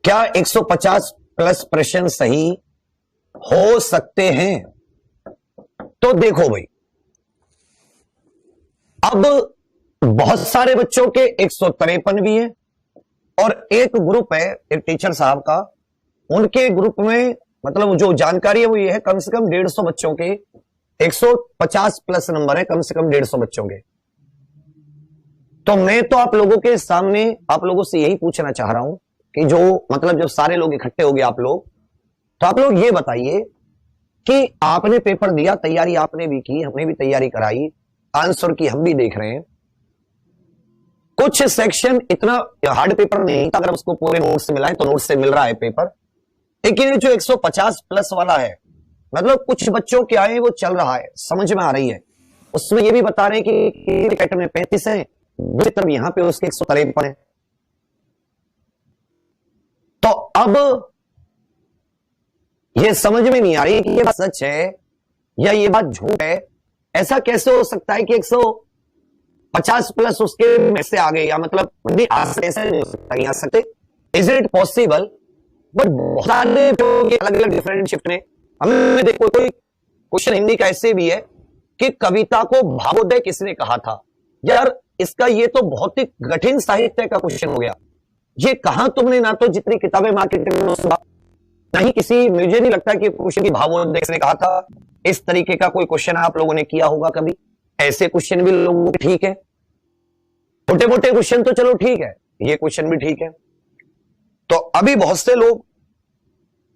क्या 150 प्लस प्रश्न सही हो सकते हैं? तो देखो भाई, अब बहुत सारे बच्चों के 153 भी है और एक ग्रुप है एक टीचर साहब का, उनके ग्रुप में मतलब जो जानकारी है वो ये है कम से कम 150 बच्चों के 150 प्लस नंबर है, कम से कम 150 बच्चों के। तो मैं तो आप लोगों के सामने आप लोगों से यही पूछना चाह रहा हूं कि जो मतलब जब सारे लोग इकट्ठे हो गए आप लोग, तो आप लोग ये बताइए कि आपने पेपर दिया, तैयारी आपने भी की, हमने भी तैयारी कराई, आंसर की हम भी देख रहे हैं। कुछ सेक्शन इतना हार्ड पेपर नहीं था, अगर उसको पूरे नोट से मिलाएं तो नोट से मिल रहा है पेपर, लेकिन जो 150 प्लस वाला है मतलब कुछ बच्चों के आए वो चल रहा है, समझ में आ रही है। उसमें ये भी बता रहे हैं कि कैटर में 35 है, दूसरी तरफ यहां पे उसके 153 है। तो अब ये समझ में नहीं आ रही कि ये बात सच है या ये बात झूठ है। ऐसा कैसे हो सकता है कि 150 प्लस उसके में से आ गए, या मतलब नहीं आ सकते, ऐसा नहीं हो सकता, नहीं आ सकते। Is it possible? बट बहुत सारे अलग अलग डिफरेंट शिफ्ट ने हमें देखो, कोई क्वेश्चन हिंदी का ऐसे भी है कि कविता को भावोदय किसने कहा था। यार इसका ये तो बहुत ही कठिन साहित्य का क्वेश्चन हो गया। ये कहां तुमने ना तो जितनी किताबें मार्केट में ना ही किसी, मुझे नहीं लगता कि क्वेश्चन की भावोदय किसने कहा था इस तरीके का कोई क्वेश्चन आप लोगों ने किया होगा कभी। ऐसे क्वेश्चन भी लोगों के ठीक है, छोटे मोटे क्वेश्चन तो चलो ठीक है, ये क्वेश्चन भी ठीक है। तो अभी बहुत से लोग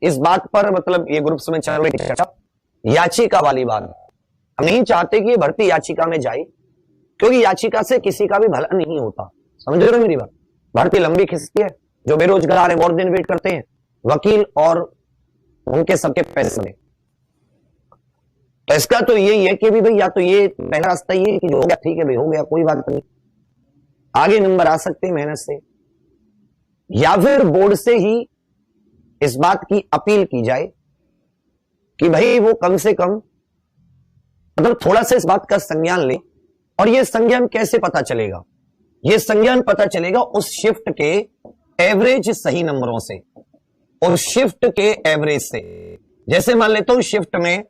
इस बात पर मतलब ये ग्रुप्स में चल रही चर्चा, याचिका वाली बात। हम नहीं चाहते कि ये भर्ती याचिका में जाए, क्योंकि याचिका से किसी का भी भला नहीं होता, समझ रहे हो मेरी बात। भर्ती लंबी खिंचती है, जो बेरोजगार है बहुत दिन वेट करते हैं, वकील और उनके सबके पैसे में। तो इसका तो यही है कि भाई या तो ये पहला रास्ता ये कि जो हो गया ठीक है भाई, हो गया कोई बात नहीं, आगे नंबर आ सकते हैं मेहनत से, या फिर बोर्ड से ही इस बात की अपील की जाए कि भाई वो कम से कम मतलब थोड़ा सा इस बात का संज्ञान ले। और ये संज्ञान कैसे पता चलेगा? ये संज्ञान पता चलेगा उस शिफ्ट के एवरेज सही नंबरों से, और शिफ्ट के एवरेज से। जैसे मान लेता हूं शिफ्ट में,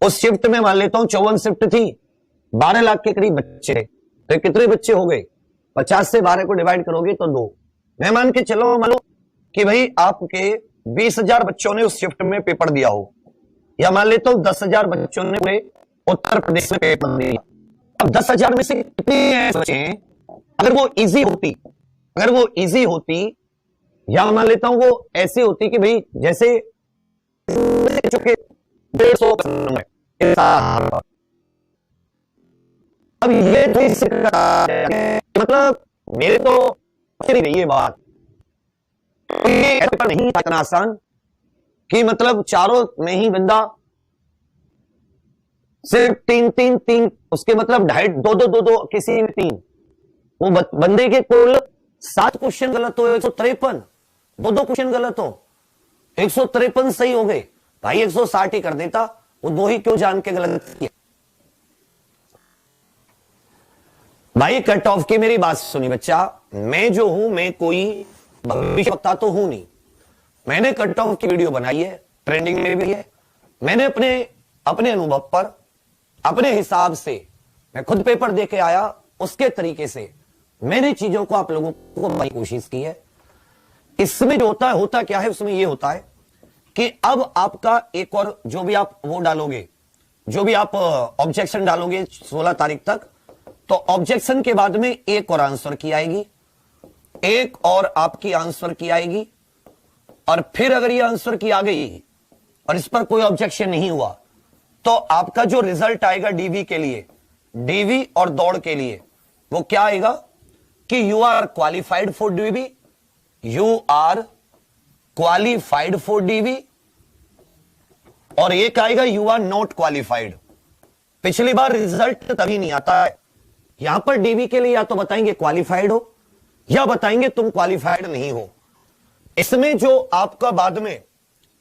उस शिफ्ट में मान लेता हूं 54 शिफ्ट थी, 12 लाख के करीब बच्चे, तो कितने बच्चे हो गए? 50 से 12 को डिवाइड करोगे तो 2। मैं मान के चलो, मान लो कि भाई आपके 20,000 बच्चों ने उस शिफ्ट में पेपर दिया हो, या मान लेता हूं 10,000 बच्चों ने पूरे उत्तर प्रदेश में पेपर दिया। अब 10,000 में से कितने बच्चे हैं? अगर वो इजी होती, या मान लेता हूं वो ऐसी होती कि भाई जैसे 150 अब ये मतलब मेरे तो नहीं रही है बात, ये पेपर नहीं था इतना आसान कि मतलब चारों में ही बंदा सिर्फ 3 उसके मतलब 2.5 2 किसी में 3, वो बंदे के कुल 7 क्वेश्चन गलत हो, 153, 2 क्वेश्चन गलत हो, 153 सही हो गए। भाई 160 ही कर देता, वो 2 ही क्यों जान के गलत किया? भाई कट ऑफ की मेरी बात सुनी बच्चा, मैं जो हूं, मैं कोई भविष्यवक्ता तो हूं नहीं। मैंने कट ऑफ की वीडियो बनाई है, ट्रेंडिंग में भी है। मैंने अपने अनुभव पर, अपने हिसाब से, मैं खुद पेपर दे के आया, उसके तरीके से मैंने चीजों को आप लोगों को बताने की कोशिश की है। इसमें जो होता क्या है, उसमें यह होता है कि अब आपका एक और जो भी आप वो डालोगे, जो भी आप ऑब्जेक्शन डालोगे 16 तारीख तक, तो ऑब्जेक्शन के बाद में एक और आंसर की आएगी, एक और आपकी आंसर की आएगी, और फिर अगर ये आंसर की आ गई और इस पर कोई ऑब्जेक्शन नहीं हुआ, तो आपका जो रिजल्ट आएगा डीवी के लिए, डीवी और दौड़ के लिए, वो क्या आएगा कि you are qualified for DV, you are qualified for DV, और एक आएगा यू आर नॉट क्वालिफाइड। पिछली बार रिजल्ट तभी नहीं आता है, यहां पर डीवी के लिए या तो बताएंगे क्वालिफाइड हो या बताएंगे तुम क्वालिफाइड नहीं हो। इसमें जो आपका बाद में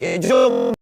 ये जो